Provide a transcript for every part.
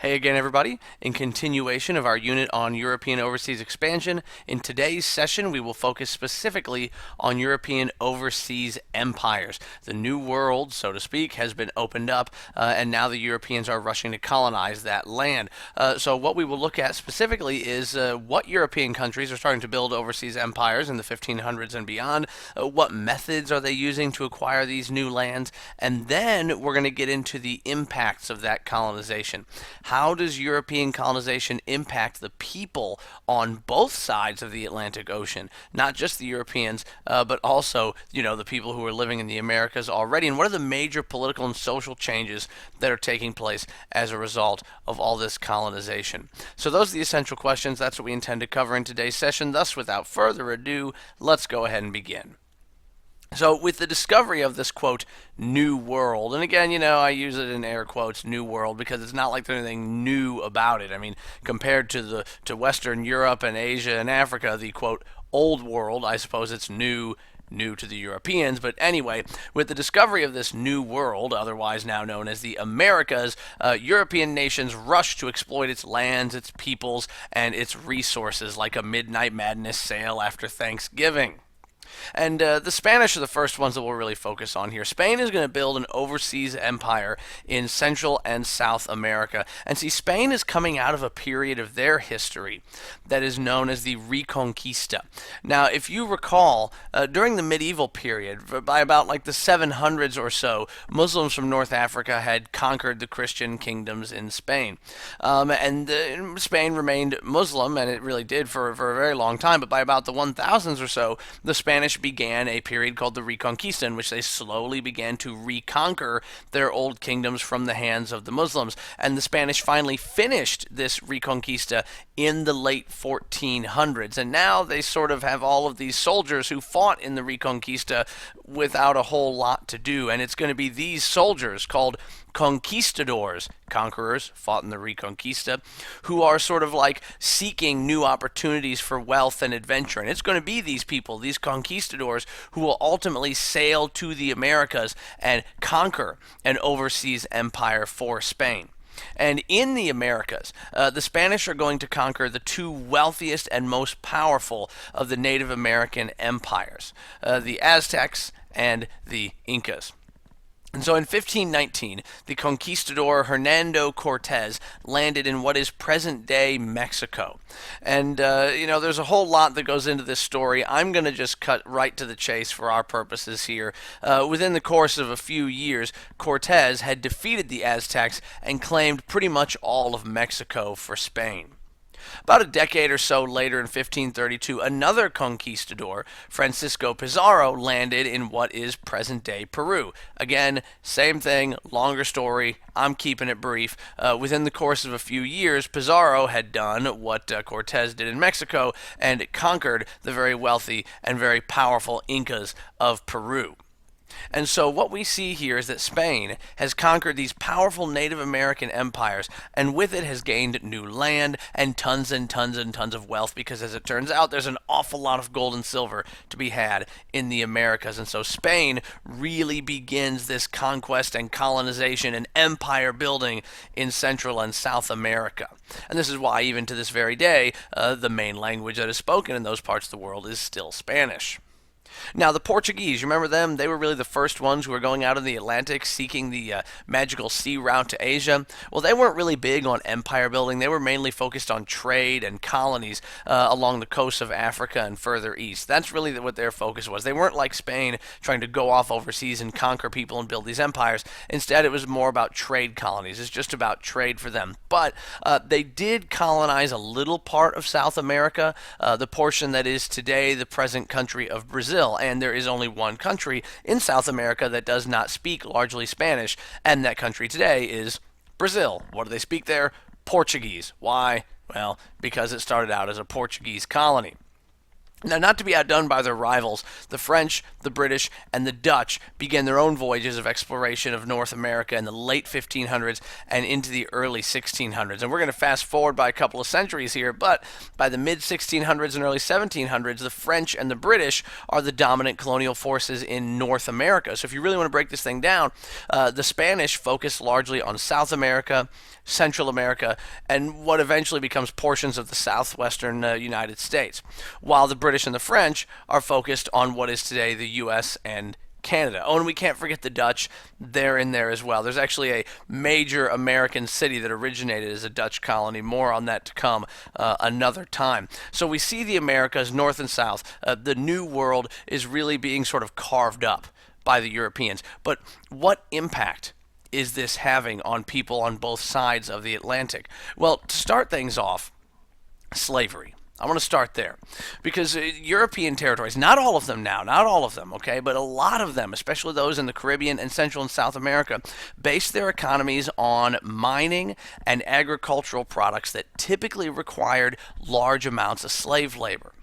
Hey again, everybody. In continuation of our unit on European overseas expansion, in today's session we will focus specifically on European overseas empires. The New World, so to speak, has been opened up, and now the Europeans are rushing to colonize that land. So, what we will look at specifically is what European countries are starting to build overseas empires in the 1500s and beyond, what methods are they using to acquire these new lands, and then we're going to get into the impacts of that colonization. How does European colonization impact the people on both sides of the Atlantic Ocean? Not just the Europeans, but also, the people who are living in the Americas already. And what are the major political and social changes that are taking place as a result of all this colonization? So those are the essential questions. That's what we intend to cover in today's session. Thus, without further ado, let's go ahead and begin. So, with the discovery of this, quote, new world, and again, I use it in air quotes, new world, because it's not like there's anything new about it. I mean, compared to Western Europe and Asia and Africa, the, quote, old world, I suppose it's new to the Europeans. But anyway, with the discovery of this new world, otherwise now known as the Americas, European nations rushed to exploit its lands, its peoples, and its resources like a midnight madness sale after Thanksgiving. And the Spanish are the first ones that we'll really focus on here. Spain is going to build an overseas empire in Central and South America. And see, Spain is coming out of a period of their history that is known as the Reconquista. Now, if you recall, during the medieval period, by about like the 700s or so, Muslims from North Africa had conquered the Christian kingdoms in Spain. And Spain remained Muslim, and it really did for a very long time. But by about the 1000s or so, the Spanish began a period called the Reconquista, in which they slowly began to reconquer their old kingdoms from the hands of the Muslims. And the Spanish finally finished this Reconquista in the late 1400s. And now they sort of have all of these soldiers who fought in the Reconquista without a whole lot to do. And it's going to be these soldiers called conquistadors, conquerors, fought in the Reconquista, who are sort of like seeking new opportunities for wealth and adventure. And it's going to be these people, these conquistadors, who will ultimately sail to the Americas and conquer an overseas empire for Spain. And in the Americas, the Spanish are going to conquer the two wealthiest and most powerful of the Native American empires, the Aztecs and the Incas. And so in 1519, the conquistador Hernando Cortez landed in what is present-day Mexico. And, there's a whole lot that goes into this story. I'm going to just cut right to the chase for our purposes here. Within the course of a few years, Cortez had defeated the Aztecs and claimed pretty much all of Mexico for Spain. About a decade or so later in 1532, another conquistador, Francisco Pizarro, landed in what is present-day Peru. Again, same thing, longer story. I'm keeping it brief. Within the course of a few years, Pizarro had done what Cortez did in Mexico and conquered the very wealthy and very powerful Incas of Peru. And so what we see here is that Spain has conquered these powerful Native American empires, and with it has gained new land and tons of wealth, because as it turns out, there's an awful lot of gold and silver to be had in the Americas. And so Spain really begins this conquest and colonization and empire building in Central and South America. And this is why, even to this very day, the main language that is spoken in those parts of the world is still Spanish. Now, the Portuguese, you remember them? They were really the first ones who were going out in the Atlantic seeking the magical sea route to Asia. Well, they weren't really big on empire building. They were mainly focused on trade and colonies along the coasts of Africa and further east. That's really what their focus was. They weren't like Spain trying to go off overseas and conquer people and build these empires. Instead, it was more about trade colonies. It's just about trade for them. But they did colonize a little part of South America, the portion that is today the present country of Brazil. And there is only one country in South America that does not speak largely Spanish, and that country today is Brazil. What do they speak there? Portuguese. Why? Well, because it started out as a Portuguese colony. Now, not to be outdone by their rivals, the French, the British, and the Dutch began their own voyages of exploration of North America in the late 1500s and into the early 1600s. And we're going to fast forward by a couple of centuries here, but by the mid-1600s and early 1700s, the French and the British are the dominant colonial forces in North America. So if you really want to break this thing down, the Spanish focused largely on South America, Central America, and what eventually becomes portions of the southwestern United States, while the British and the French are focused on what is today the U.S. and Canada. Oh, and we can't forget the Dutch. They're in there as well. There's actually a major American city that originated as a Dutch colony. More on that to come another time. So we see the Americas, north and south. The New World is really being sort of carved up by the Europeans. But what impact is this having on people on both sides of the Atlantic? Well, to start things off, slavery. I want to start there because European territories, not all of them now, not all of them, okay, but a lot of them, especially those in the Caribbean and Central and South America, based their economies on mining and agricultural products that typically required large amounts of slave labor.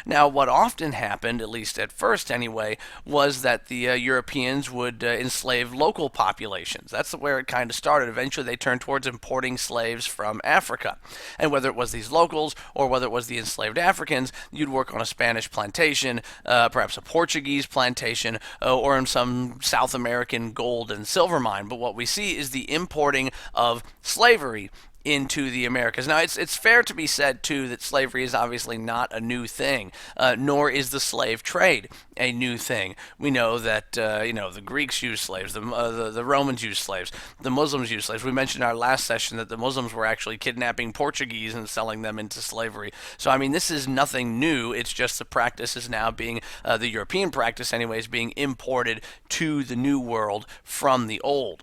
Now, what often happened, at least at first anyway, was that the Europeans would enslave local populations. That's where it kind of started. Eventually, they turned towards importing slaves from Africa. And whether it was these locals or whether it was the enslaved Africans, you'd work on a Spanish plantation, perhaps a Portuguese plantation, or in some South American gold and silver mine. But what we see is the importing of slavery into the Americas. Now, it's fair to be said, too, that slavery is obviously not a new thing, nor is the slave trade a new thing. We know that, the Greeks used slaves, the Romans used slaves, the Muslims used slaves. We mentioned in our last session that the Muslims were actually kidnapping Portuguese and selling them into slavery. So, I mean, this is nothing new. It's just the practice is now being, the European practice anyways, being imported to the New World from the Old.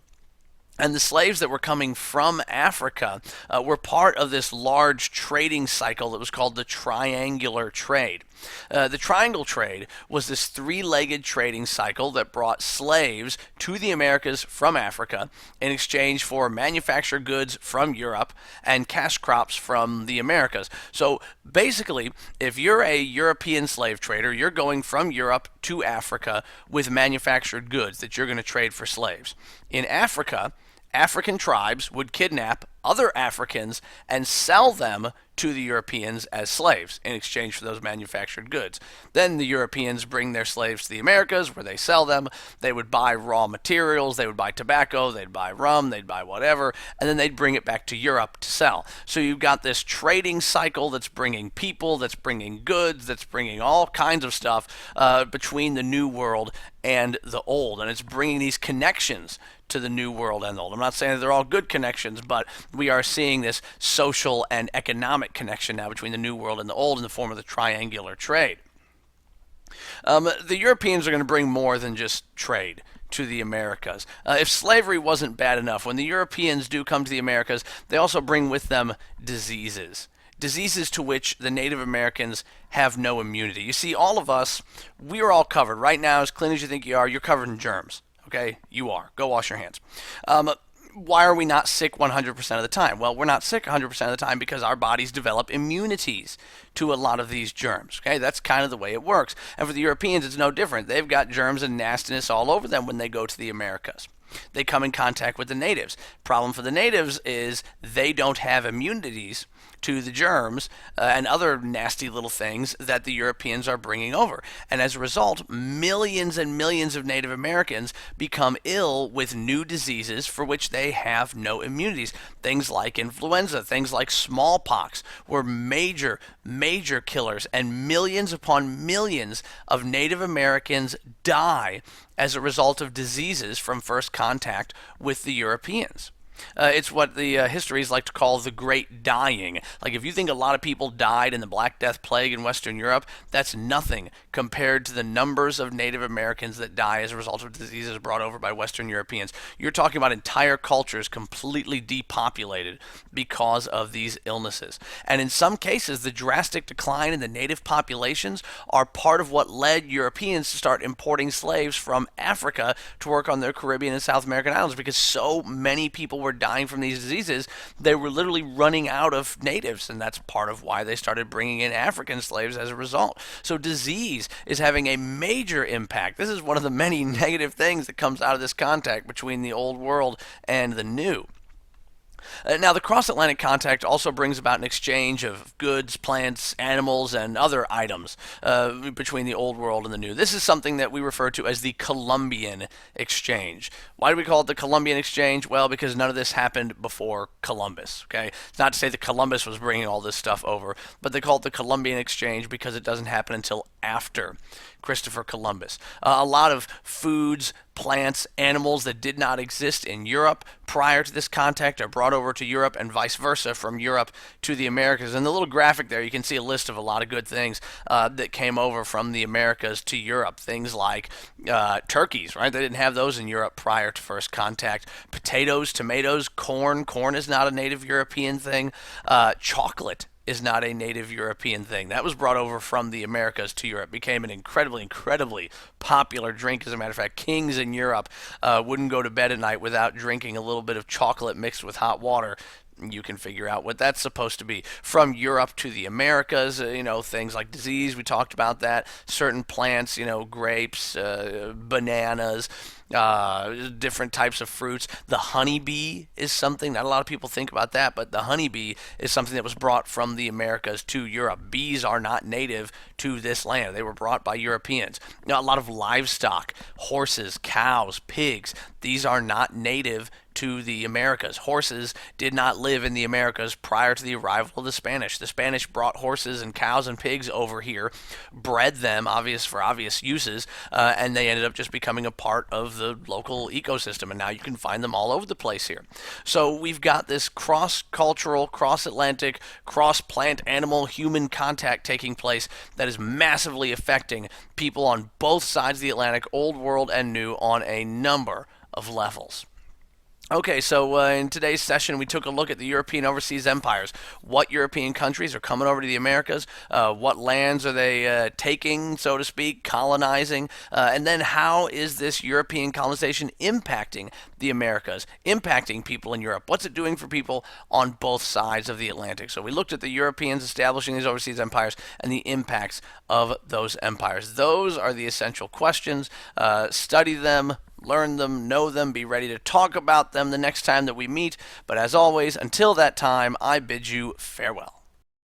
And the slaves that were coming from Africa were part of this large trading cycle that was called the triangular trade. The triangle trade was this three-legged trading cycle that brought slaves to the Americas from Africa in exchange for manufactured goods from Europe and cash crops from the Americas. So basically, if you're a European slave trader, you're going from Europe to Africa with manufactured goods that you're going to trade for slaves. In Africa, African tribes would kidnap other Africans and sell them to the Europeans as slaves in exchange for those manufactured goods. Then the Europeans bring their slaves to the Americas where they sell them. They would buy raw materials, they would buy tobacco, they'd buy rum, they'd buy whatever, and then they'd bring it back to Europe to sell. So you've got this trading cycle that's bringing people, that's bringing goods, that's bringing all kinds of stuff between the New World and the Old, and it's bringing these connections to the New World and the Old. I'm not saying that they're all good connections, but we are seeing this social and economic connection now between the New World and the Old in the form of the triangular trade. The Europeans are going to bring more than just trade to the Americas. If slavery wasn't bad enough, when the Europeans do come to the Americas, they also bring with them diseases. Diseases to which the Native Americans have no immunity. You see, all of us, we are all covered. Right now, as clean as you think you are, you're covered in germs. Okay? You are. Go wash your hands. Why are we not sick 100% of the time? Well, we're not sick 100% of the time because our bodies develop immunities to a lot of these germs. Okay, that's kind of the way it works. And for the Europeans, it's no different. They've got germs and nastiness all over them when they go to the Americas. They come in contact with the natives. Problem for the natives is they don't have immunities to the germs and other nasty little things that the Europeans are bringing over. And as a result, millions and millions of Native Americans become ill with new diseases for which they have no immunities. Things like influenza, things like smallpox were major, major killers, and millions upon millions of Native Americans die as a result of diseases from first contact with the Europeans. It's what the histories like to call the Great Dying. Like, if you think a lot of people died in the Black Death Plague in Western Europe, that's nothing compared to the numbers of Native Americans that die as a result of diseases brought over by Western Europeans. You're talking about entire cultures completely depopulated because of these illnesses. And in some cases, the drastic decline in the native populations are part of what led Europeans to start importing slaves from Africa to work on their Caribbean and South American islands, because so many people were dying from these diseases, they were literally running out of natives, and that's part of why they started bringing in African slaves as a result. So disease is having a major impact. This is one of the many negative things that comes out of this contact between the old world and the new. Now, the cross-Atlantic contact also brings about an exchange of goods, plants, animals, and other items between the Old World and the New. This is something that we refer to as the Columbian Exchange. Why do we call it the Columbian Exchange? Well, because none of this happened before Columbus. Okay, it's not to say that Columbus was bringing all this stuff over, but they call it the Columbian Exchange because it doesn't happen until after Christopher Columbus. A lot of foods, plants, animals that did not exist in Europe prior to this contact are brought over to Europe and vice versa from Europe to the Americas. In the little graphic there, you can see a list of a lot of good things that came over from the Americas to Europe. Things like turkeys, right? They didn't have those in Europe prior to first contact. Potatoes, tomatoes, corn. Corn is not a native European thing. Chocolate is not a native European thing. That was brought over from the Americas to Europe. Became an incredibly popular drink. As a matter of fact, kings in Europe wouldn't go to bed at night without drinking a little bit of chocolate mixed with hot water. You can figure out what that's supposed to be. From Europe to the Americas, things like disease, we talked about that. Certain plants, grapes, bananas, different types of fruits. The honeybee is something, not a lot of people think about that, but the honeybee is something that was brought from the Americas to Europe. Bees are not native to this land. They were brought by Europeans. A lot of livestock, horses, cows, pigs, these are not native to the Americas. Horses did not live in the Americas prior to the arrival of the Spanish. The Spanish brought horses and cows and pigs over here, bred them, for obvious uses, and they ended up just becoming a part of the local ecosystem, and now you can find them all over the place here. So we've got this cross-cultural, cross-Atlantic, cross-plant, animal, human contact taking place that is massively affecting people on both sides of the Atlantic, Old World and New, on a number of levels. Okay, so in today's session, we took a look at the European overseas empires. What European countries are coming over to the Americas? What lands are they taking, so to speak, colonizing? And then how is this European colonization impacting the Americas, impacting people in Europe? What's it doing for people on both sides of the Atlantic? So we looked at the Europeans establishing these overseas empires and the impacts of those empires. Those are the essential questions. Study them, learn them, know them, be ready to talk about them the next time that we meet. But as always, until that time, I bid you farewell.